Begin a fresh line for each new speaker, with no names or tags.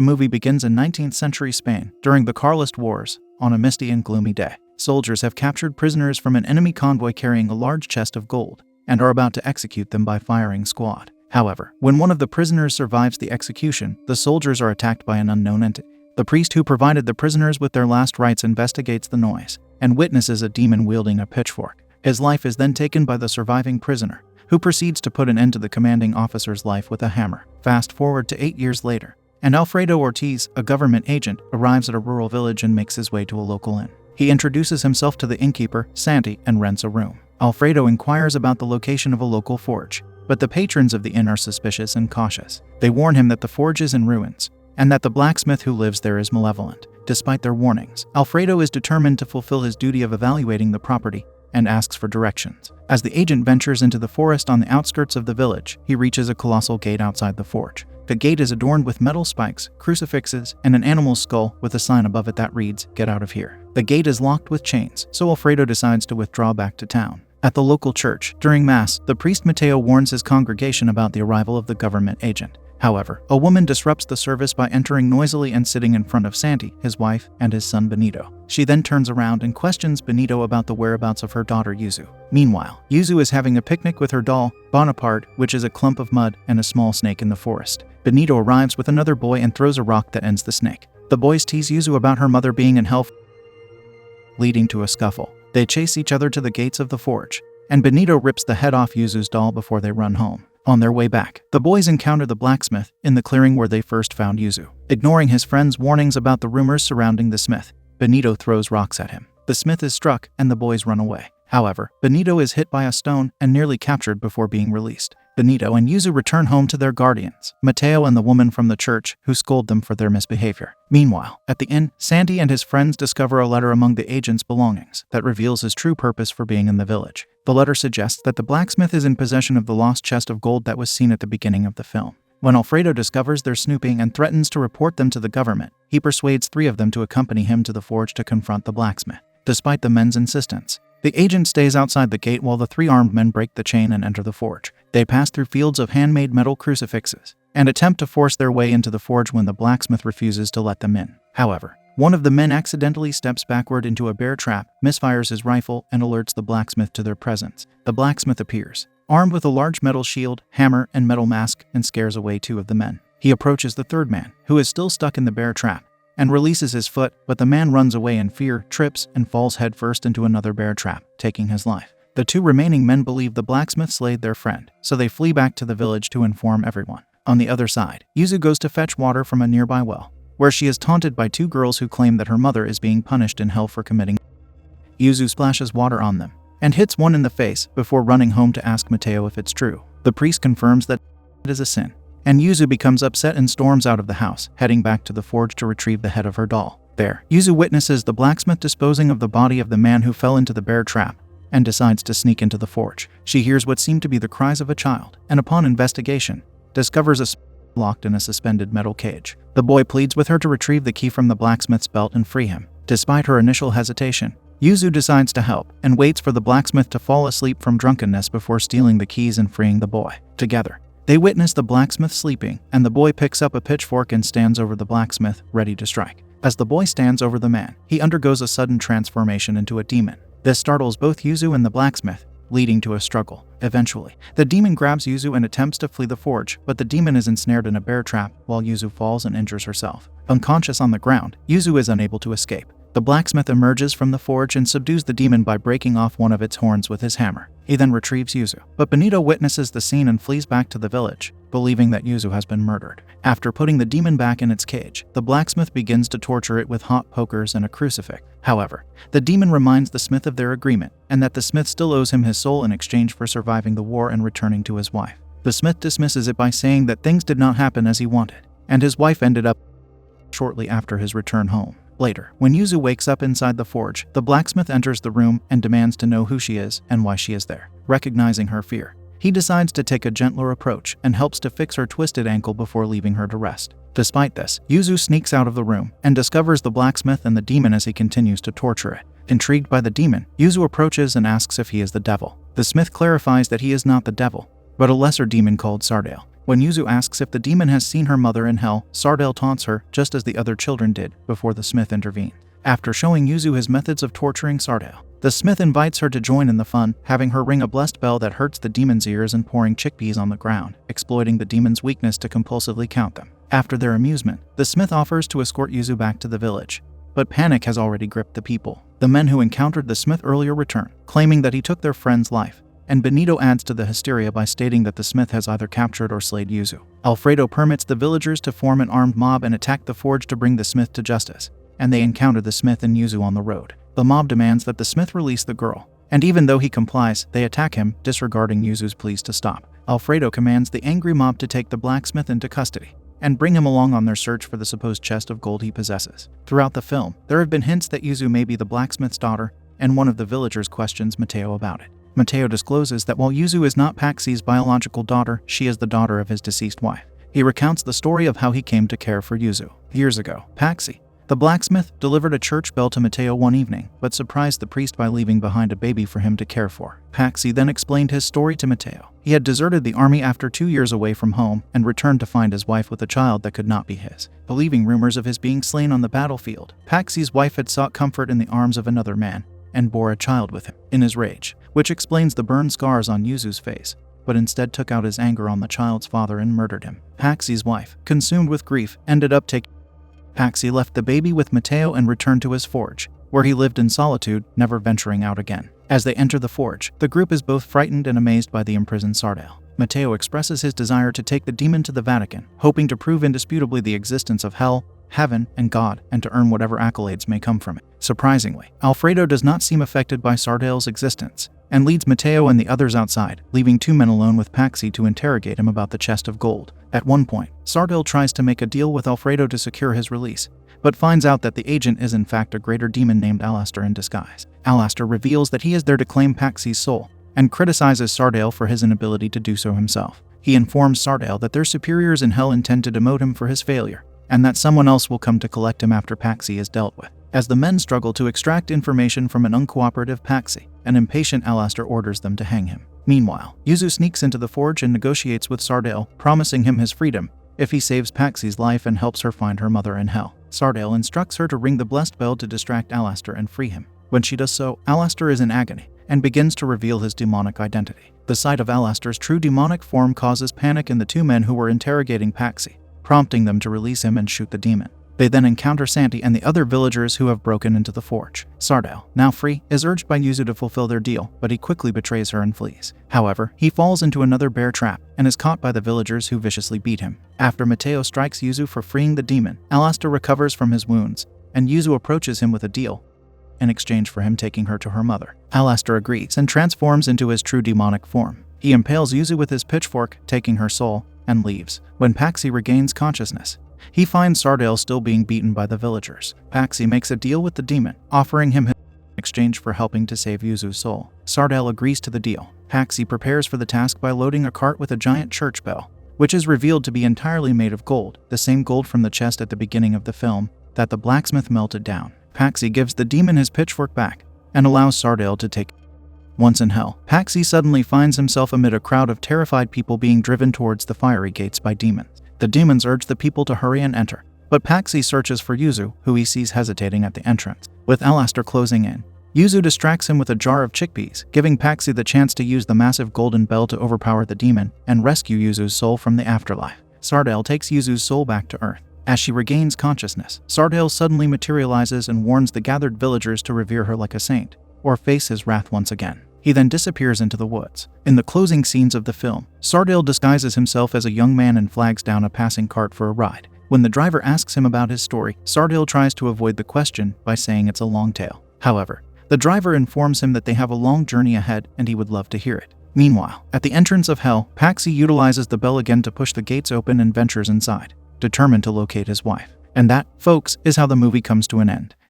The movie begins in 19th century Spain, during the Carlist Wars. On a misty and gloomy day, soldiers have captured prisoners from an enemy convoy carrying a large chest of gold, and are about to execute them by firing squad. However, when one of the prisoners survives the execution, the soldiers are attacked by an unknown entity. The priest who provided the prisoners with their last rites investigates the noise, and witnesses a demon wielding a pitchfork. His life is then taken by the surviving prisoner, who proceeds to put an end to the commanding officer's life with a hammer. Fast forward to 8 years later, and Alfredo Ortiz, a government agent, arrives at a rural village and makes his way to a local inn. He introduces himself to the innkeeper, Santi, and rents a room. Alfredo inquires about the location of a local forge, but the patrons of the inn are suspicious and cautious. They warn him that the forge is in ruins, and that the blacksmith who lives there is malevolent. Despite their warnings, Alfredo is determined to fulfill his duty of evaluating the property and asks for directions. As the agent ventures into the forest on the outskirts of the village, he reaches a colossal gate outside the forge. The gate is adorned with metal spikes, crucifixes, and an animal's skull with a sign above it that reads, "Get out of here." The gate is locked with chains, so Alfredo decides to withdraw back to town. At the local church, during Mass, the priest Mateo warns his congregation about the arrival of the government agent. However, a woman disrupts the service by entering noisily and sitting in front of Santi, his wife, and his son Benito. She then turns around and questions Benito about the whereabouts of her daughter Yuzu. Meanwhile, Yuzu is having a picnic with her doll, Bonaparte, which is a clump of mud and a small snake in the forest. Benito arrives with another boy and throws a rock that ends the snake. The boys tease Yuzu about her mother being in hell, leading to a scuffle. They chase each other to the gates of the forge, and Benito rips the head off Yuzu's doll before they run home. On their way back, the boys encounter the blacksmith in the clearing where they first found Yuzu. Ignoring his friend's warnings about the rumors surrounding the smith, Benito throws rocks at him. The smith is struck and the boys run away. However, Benito is hit by a stone and nearly captured before being released. Benito and Yuzu return home to their guardians, Mateo and the woman from the church, who scold them for their misbehavior. Meanwhile, at the inn, Santi and his friends discover a letter among the agent's belongings that reveals his true purpose for being in the village. The letter suggests that the blacksmith is in possession of the lost chest of gold that was seen at the beginning of the film. When Alfredo discovers their snooping and threatens to report them to the government, he persuades 3 of them to accompany him to the forge to confront the blacksmith. Despite the men's insistence, the agent stays outside the gate while the 3 armed men break the chain and enter the forge. They pass through fields of handmade metal crucifixes and attempt to force their way into the forge when the blacksmith refuses to let them in. However, one of the men accidentally steps backward into a bear trap, misfires his rifle, and alerts the blacksmith to their presence. The blacksmith appears, armed with a large metal shield, hammer, and metal mask, and scares away 2 of the men. He approaches the 3rd man, who is still stuck in the bear trap, and releases his foot, but the man runs away in fear, trips, and falls headfirst into another bear trap, taking his life. The 2 remaining men believe the blacksmith slayed their friend, so they flee back to the village to inform everyone. On the other side, Yuzu goes to fetch water from a nearby well, where she is taunted by 2 girls who claim that her mother is being punished in hell for committing. Yuzu splashes water on them and hits one in the face before running home to ask Mateo if it's true. The priest confirms that it is a sin, and Yuzu becomes upset and storms out of the house, heading back to the forge to retrieve the head of her doll. There, Yuzu witnesses the blacksmith disposing of the body of the man who fell into the bear trap and decides to sneak into the forge. She hears what seem to be the cries of a child, and upon investigation, discovers a locked in a suspended metal cage. The boy pleads with her to retrieve the key from the blacksmith's belt and free him. Despite her initial hesitation, Yuzu decides to help and waits for the blacksmith to fall asleep from drunkenness before stealing the keys and freeing the boy. Together, they witness the blacksmith sleeping, and the boy picks up a pitchfork and stands over the blacksmith, ready to strike. As the boy stands over the man, he undergoes a sudden transformation into a demon. This startles both Yuzu and the blacksmith, leading to a struggle. Eventually, the demon grabs Yuzu and attempts to flee the forge, but the demon is ensnared in a bear trap while Yuzu falls and injures herself. Unconscious on the ground, Yuzu is unable to escape. The blacksmith emerges from the forge and subdues the demon by breaking off one of its horns with his hammer. He then retrieves Yuzu, but Benito witnesses the scene and flees back to the village, believing that Yuzu has been murdered. After putting the demon back in its cage, the blacksmith begins to torture it with hot pokers and a crucifix. However, the demon reminds the smith of their agreement, and that the smith still owes him his soul in exchange for surviving the war and returning to his wife. The smith dismisses it by saying that things did not happen as he wanted, and his wife ended up shortly after his return home. Later, when Yuzu wakes up inside the forge, the blacksmith enters the room and demands to know who she is and why she is there. Recognizing her fear, he decides to take a gentler approach and helps to fix her twisted ankle before leaving her to rest. Despite this, Yuzu sneaks out of the room and discovers the blacksmith and the demon as he continues to torture it. Intrigued by the demon, Yuzu approaches and asks if he is the devil. The smith clarifies that he is not the devil, but a lesser demon called Sardale. When Yuzu asks if the demon has seen her mother in hell, Sardale taunts her just as the other children did before the Smith intervened. After showing Yuzu his methods of torturing Sardale, the Smith invites her to join in the fun, having her ring a blessed bell that hurts the demon's ears and pouring chickpeas on the ground, exploiting the demon's weakness to compulsively count them. After their amusement, the Smith offers to escort Yuzu back to the village. But panic has already gripped the people. The men who encountered the Smith earlier return, claiming that he took their friend's life, and Benito adds to the hysteria by stating that the Smith has either captured or slayed Yuzu. Alfredo permits the villagers to form an armed mob and attack the forge to bring the Smith to justice, and they encounter the Smith and Yuzu on the road. The mob demands that the Smith release the girl, and even though he complies, they attack him, disregarding Yuzu's pleas to stop. Alfredo commands the angry mob to take the blacksmith into custody and bring him along on their search for the supposed chest of gold he possesses. Throughout the film, there have been hints that Yuzu may be the blacksmith's daughter, and one of the villagers questions Mateo about it. Mateo discloses that while Yuzu is not Paxi's biological daughter, she is the daughter of his deceased wife. He recounts the story of how he came to care for Yuzu. Years ago, Paxi, the blacksmith, delivered a church bell to Mateo one evening, but surprised the priest by leaving behind a baby for him to care for. Paxi then explained his story to Mateo. He had deserted the army after 2 years away from home and returned to find his wife with a child that could not be his. Believing rumors of his being slain on the battlefield, Paxi's wife had sought comfort in the arms of another man and bore a child with him. In his rage, which explains the burn scars on Yuzu's face, but instead took out his anger on the child's father and murdered him. Paxi's wife, consumed with grief, ended up taking Paxi left the baby with Mateo and returned to his forge, where he lived in solitude, never venturing out again. As they enter the forge, the group is both frightened and amazed by the imprisoned Sardale. Mateo expresses his desire to take the demon to the Vatican, hoping to prove indisputably the existence of hell, heaven, and God, and to earn whatever accolades may come from it. Surprisingly, Alfredo does not seem affected by Sardale's existence, and leads Mateo and the others outside, leaving 2 men alone with Paxi to interrogate him about the chest of gold. At one point, Sardale tries to make a deal with Alfredo to secure his release, but finds out that the agent is in fact a greater demon named Alastor in disguise. Alastor reveals that he is there to claim Paxi's soul, and criticizes Sardale for his inability to do so himself. He informs Sardale that their superiors in hell intend to demote him for his failure, and that someone else will come to collect him after Paxi is dealt with. As the men struggle to extract information from an uncooperative Paxi, an impatient Alastor orders them to hang him. Meanwhile, Yuzu sneaks into the forge and negotiates with Sardale, promising him his freedom if he saves Paxi's life and helps her find her mother in hell. Sardale instructs her to ring the blessed bell to distract Alastor and free him. When she does so, Alastor is in agony and begins to reveal his demonic identity. The sight of Alastor's true demonic form causes panic in the 2 men who were interrogating Paxi, prompting them to release him and shoot the demon. They then encounter Santi and the other villagers who have broken into the forge. Sardale, now free, is urged by Yuzu to fulfill their deal, but he quickly betrays her and flees. However, he falls into another bear trap and is caught by the villagers who viciously beat him. After Mateo strikes Yuzu for freeing the demon, Alastor recovers from his wounds, and Yuzu approaches him with a deal in exchange for him taking her to her mother. Alastor agrees and transforms into his true demonic form. He impales Yuzu with his pitchfork, taking her soul, and leaves. When Paxi regains consciousness, he finds Sardale still being beaten by the villagers. Paxi makes a deal with the demon, offering him in exchange for helping to save Yuzu's soul. Sardale agrees to the deal. Paxi prepares for the task by loading a cart with a giant church bell, which is revealed to be entirely made of gold, the same gold from the chest at the beginning of the film that the blacksmith melted down. Paxi gives the demon his pitchfork back and allows Sardale to take. Once in hell, Paxi suddenly finds himself amid a crowd of terrified people being driven towards the fiery gates by demons. The demons urge the people to hurry and enter, but Paxi searches for Yuzu, who he sees hesitating at the entrance. With Alastor closing in, Yuzu distracts him with a jar of chickpeas, giving Paxi the chance to use the massive golden bell to overpower the demon and rescue Yuzu's soul from the afterlife. Sardale takes Yuzu's soul back to Earth. As she regains consciousness, Sardale suddenly materializes and warns the gathered villagers to revere her like a saint, or face his wrath once again. He then disappears into the woods. In the closing scenes of the film, Sardale disguises himself as a young man and flags down a passing cart for a ride. When the driver asks him about his story, Sardale tries to avoid the question by saying it's a long tale. However, the driver informs him that they have a long journey ahead and he would love to hear it. Meanwhile, at the entrance of hell, Paxi utilizes the bell again to push the gates open and ventures inside, determined to locate his wife. And that, folks, is how the movie comes to an end.